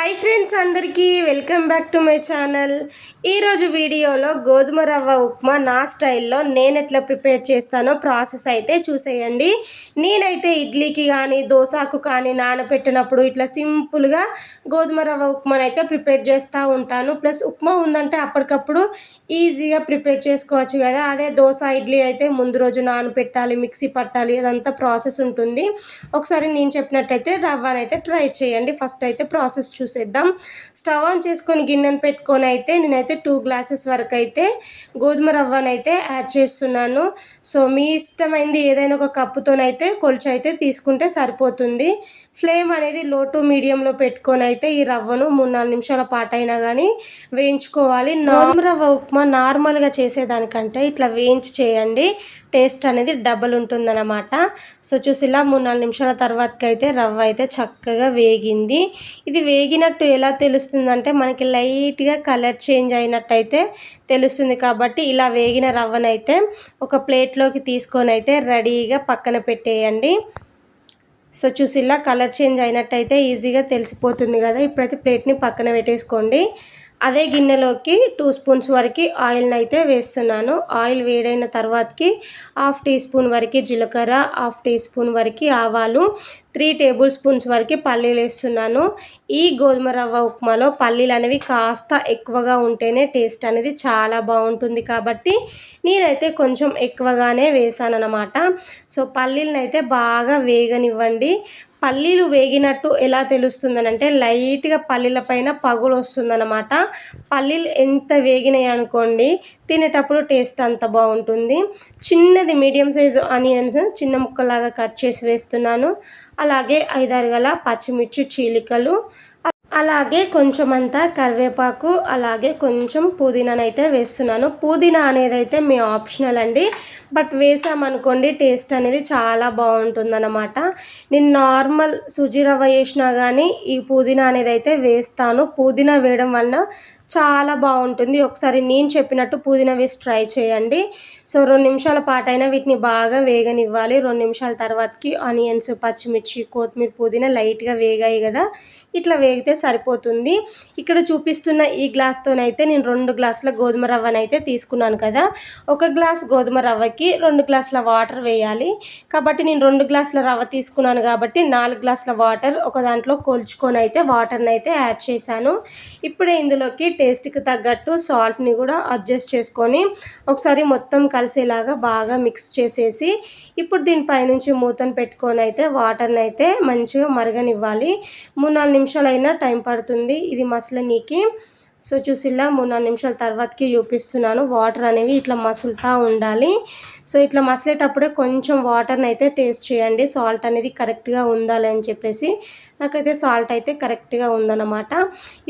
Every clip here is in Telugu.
హాయ్ ఫ్రెండ్స్, అందరికీ welcome back to my channel. ఈరోజు వీడియోలో గోధుమ రవ్వ ఉప్మా నా స్టైల్లో నేను ఎట్లా ప్రిపేర్ చేస్తానో ప్రాసెస్ అయితే చూసేయండి. నేనైతే ఇడ్లీకి కానీ దోశకు కానీ నానబెట్టినప్పుడు ఇట్లా సింపుల్గా గోధుమ రవ్వ ఉప్మాని అయితే ప్రిపేర్ చేస్తూ ఉంటాను. ప్లస్ ఉప్మా ఉందంటే అప్పటికప్పుడు ఈజీగా ప్రిపేర్ చేసుకోవచ్చు కదా. అదే దోశ ఇడ్లీ అయితే ముందు రోజు నానబెట్టాలి, మిక్సీ పట్టాలి, అదంతా ప్రాసెస్ ఉంటుంది. ఒకసారి నేను చెప్పినట్టయితే రవ్వనైతే ట్రై చేయండి. ఫస్ట్ అయితే ప్రాసెస్ చూసేద్దాం. స్టవ్ ఆన్ చేసుకొని గిన్నెను పెట్టుకొని అయితే నేనైతే 2 గ్లాసెస్ వరకు అయితే గోధుమ రవ్వనైతే యాడ్ చేస్తున్నాను. సో మీ ఇష్టమైంది ఏదైనా ఒక కప్పుతోనైతే కొలిచి అయితే తీసుకుంటే సరిపోతుంది. ఫ్లేమ్ అనేది లో టు మీడియంలో పెట్టుకొని అయితే ఈ రవ్వను 3-4 నిమిషాల పాటు అయినా కానీ వేయించుకోవాలి. గోధుమ రవ్వ ఉప్మా నార్మల్గా చేసేదానికంటే ఇట్లా వేయించి చేయండి, టేస్ట్ అనేది డబల్ ఉంటుందన్నమాట. సో చూసి ఇలా 3-4 నిమిషాల తర్వాతకి అయితే రవ్వ అయితే చక్కగా వేగింది. ఇది వేగినట్టు ఎలా తెలుస్తుందంటే మనకి లైట్గా కలర్ చేంజ్ అయినట్టయితే తెలుస్తుంది. కాబట్టి ఇలా వేగిన రవ్వనైతే ఒక ప్లేట్లోకి తీసుకొని అయితే రెడీగా పక్కన పెట్టేయండి. సో చూసి ఇలా కలర్ చేంజ్ అయినట్టయితే ఈజీగా తెలిసిపోతుంది కదా. ఇప్పుడైతే ప్లేట్ని పక్కన పెట్టేసుకోండి. అదే గిన్నెలోకి 2 స్పూన్స్ వరకు ఆయిల్ని అయితే వేస్తున్నాను. ఆయిల్ వేడైన తర్వాతకి 1/2 టీ స్పూన్ వరకు జీలకర్ర, 1/2 టీ స్పూన్ వరకు ఆవాలు, 3 టేబుల్ స్పూన్స్ వరకు పల్లీలు వేస్తున్నాను. ఈ గోధుమ రవ్వ ఉప్మాలో పల్లీలు అనేవి కాస్త ఎక్కువగా ఉంటేనే టేస్ట్ అనేది చాలా బాగుంటుంది. కాబట్టి నేనైతే కొంచెం ఎక్కువగానే వేసాను అన్నమాట. సో పల్లీలను అయితే బాగా వేగనివ్వండి. పల్లీలు వేగినట్టు ఎలా తెలుస్తుందని అంటే లైట్గా పల్లీల పైన పగులు వస్తుందన్నమాట. పల్లీలు ఎంత వేగినాయి అనుకోండి తినేటప్పుడు టేస్ట్ అంత బాగుంటుంది. చిన్నది మీడియం సైజు ఆనియన్స్ చిన్న ముక్కలాగా కట్ చేసి వేస్తున్నాను. అలాగే 5-6 గల పచ్చిమిర్చి చీలికలు, అలాగే కొంచెం అంతా కరివేపాకు, అలాగే కొంచెం పుదీనానైతే వేస్తున్నాను. పుదీనా అనేది అయితే మీ ఆప్షనల్ అండి, బట్ వేసామనుకోండి టేస్ట్ అనేది చాలా బాగుంటుందన్నమాట. నేను నార్మల్ సుజీ రవ్వ వేసినా కానీ ఈ పుదీనా అనేది అయితే వేస్తాను. పుదీనా వేయడం వలన చాలా బాగుంటుంది. ఒకసారి నేను చెప్పినట్టు పుదీనా వేసి ట్రై చేయండి. సో 2 నిమిషాల పాటైనా వీటిని బాగా వేగనివ్వాలి. 2 నిమిషాల తర్వాతకి ఆనియన్స్, పచ్చిమిర్చి, కొత్తిమీర, పుదీనా లైట్గా వేగాయి కదా, ఇట్లా వేగితే సరిపోతుంది. ఇక్కడ చూపిస్తున్న ఈ గ్లాస్తోనైతే నేను 2 గ్లాసుల గోధుమ రవ్వనైతే తీసుకున్నాను కదా. 1 గ్లాస్ గోధుమ రవ్వకి 2 గ్లాసుల వాటర్ వేయాలి. కాబట్టి నేను 2 గ్లాసుల రవ్వ తీసుకున్నాను కాబట్టి 4 గ్లాసుల వాటర్ ఒక దాంట్లో కొలుచుకొని అయితే వాటర్ని అయితే యాడ్ చేశాను. ఇప్పుడే ఇందులోకి టేస్ట్కి తగ్గట్టు సాల్ట్ని కూడా అడ్జస్ట్ చేసుకొని ఒకసారి మొత్తం కలిసేలాగా బాగా మిక్స్ చేసేసి ఇప్పుడు దీనిపైనుంచి మూతను పెట్టుకొని అయితే వాటర్ని అయితే మంచిగా మరగనివ్వాలి. 3-4 నిమిషాలైనా టైం పడుతుంది ఇది మసలనీకి. సో చూసిలా 3-4 నిమిషాల తర్వాతకి చూపిస్తున్నాను. వాటర్ అనేవి ఇట్లా మసులుతూ ఉండాలి. సో ఇట్లా మసలేటప్పుడే కొంచెం వాటర్ని అయితే టేస్ట్ చేయండి, సాల్ట్ అనేది కరెక్ట్గా ఉండాలి అని చెప్పేసి. నాకైతే సాల్ట్ అయితే కరెక్ట్గా ఉందన్నమాట.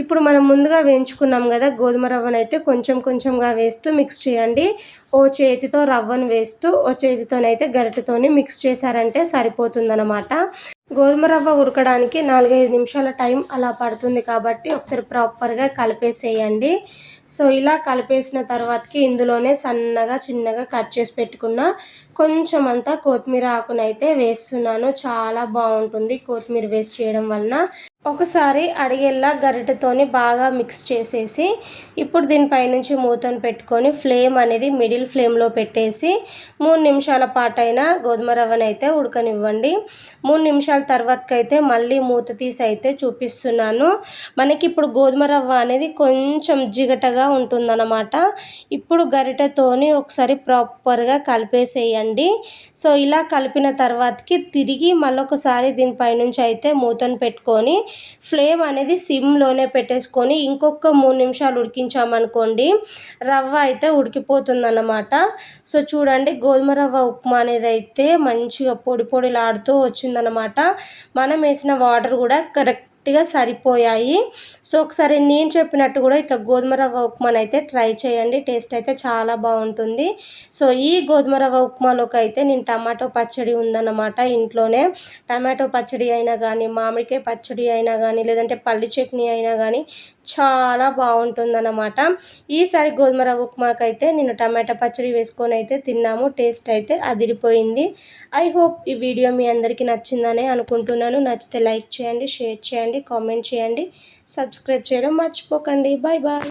ఇప్పుడు మనం ముందుగా వేయించుకున్నాం కదా గోధుమ రవ్వను అయితే కొంచెం కొంచెంగా వేస్తూ మిక్స్ చేయండి. ఓ చేతితో రవ్వను వేస్తూ ఓ చేతితోనైతే గరిటెతోని మిక్స్ చేశారంటే సరిపోతుందన్నమాట. గోధుమ రవ్వ ఉడకడానికి 4-5 నిమిషాల టైం అలా పడుతుంది కాబట్టి ఒకసారి ప్రాపర్గా కలిపేసేయండి. సో ఇలా కలిపేసిన తర్వాతకి ఇందులోనే సన్నగా చిన్నగా కట్ చేసి పెట్టుకున్న కొంచెం అంతా కొత్తిమీర ఆకునైతే వేస్తున్నాను. చాలా బాగుంటుంది కొత్తిమీర వేస్ట్ చేయడం వలన. ఒకసారి అడిగేలా గరిటెతోని బాగా మిక్స్ చేసేసి ఇప్పుడు దీనిపైనుంచి మూతను పెట్టుకొని ఫ్లేమ్ అనేది మిడిల్ ఫ్లేమ్లో పెట్టేసి 3 నిమిషాల పాటైనా గోధుమ రవ్వను అయితే ఉడకనివ్వండి. 3 నిమిషాల తర్వాతకైతే మళ్ళీ మూత తీసి అయితే చూపిస్తున్నాను. మనకి ఇప్పుడు గోధుమ రవ్వ అనేది కొంచెం జిగటగా ఉంటుందన్నమాట. ఇప్పుడు గరిటెతోని ఒకసారి ప్రాపర్గా కలిపేసేయండి. సో ఇలా కలిపిన తర్వాతకి తిరిగి మళ్ళొకసారి దీనిపైనుంచి అయితే మూతను పెట్టుకొని ఫ్లేమ్ అనేది సిమ్లోనే పెట్టేసుకొని ఇంకొక 3 నిమిషాలు ఉడికించామనుకోండి రవ్వ అయితే ఉడికిపోతుందన్నమాట. సో చూడండి గోధుమ రవ్వ ఉప్మా అనేది అయితే మంచిగా పొడి పొడిలాడుతూ వచ్చిందనమాట. మనం వేసిన వాటర్ కూడా కరెక్ట్గా సరిపోయాయి. సో ఒకసారి నేను చెప్పినట్టు కూడా ఇట్లా గోధుమ రవ్వ ఉప్మాని అయితే ట్రై చేయండి, టేస్ట్ అయితే చాలా బాగుంటుంది. సో ఈ గోధుమ రవ్వ ఉప్మాలోకి అయితే నేను టమాటో పచ్చడి ఉందన్నమాట ఇంట్లోనే. టమాటో పచ్చడి అయినా కానీ, మామిడికాయ పచ్చడి అయినా కానీ, లేదంటే పల్లి చట్నీ అయినా కానీ చాలా బాగుంటుందన్నమాట. ఈసారి గోధుమ రవ్వ ఉప్మాకైతే నేను టమాటా పచ్చడి వేసుకొని అయితే తిన్నాము. టేస్ట్ అయితే అదిరిపోయింది. ఐ హోప్ ఈ వీడియో మీ అందరికీ నచ్చిందనే అనుకుంటున్నాను. నచ్చితే లైక్ చేయండి, షేర్ చేయండి. చేయండి, కామెంట్ చేయండి, సబ్స్క్రైబ్ చేయడం మర్చిపోకండి. Bye bye.